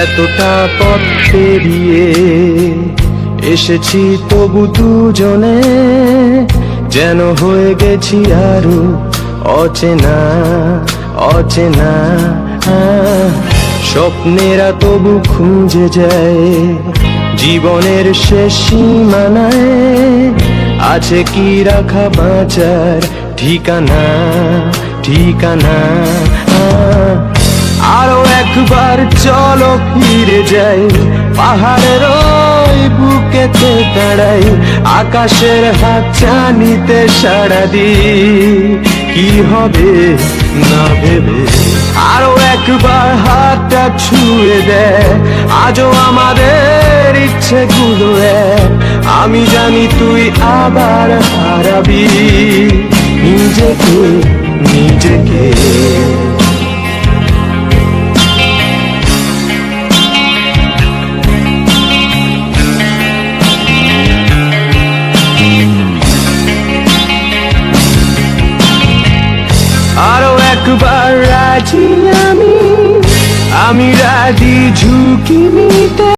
এতটা পথ পেরিয়ে এসেছি, তবু দুজনে যেন হয়ে গেছি আরো অচেনা অচেনা। স্বপ্নেরা তবু খুঁজে যায় জীবনের শেষ সীমানায়, আছে কি রাখা বাঁচার ঠিকানা ঠিকানা। আরো একবার চলো ফিরে যাই, পাহাড়ের ওই বুকেতে দাঁড়াই, আকাশের হাত চানিতে সাড়া দিই কি হবে না ভেবে। আরো একবার হাতটা ছুঁয়ে দেয়, আজও আমাদের ইচ্ছেগুলো এক। আমি জানি তুই আবার হারাবি নিজেকে নিজেকে। আরো একবার রাজি আমি রাজি ঝুঁকি নিতে।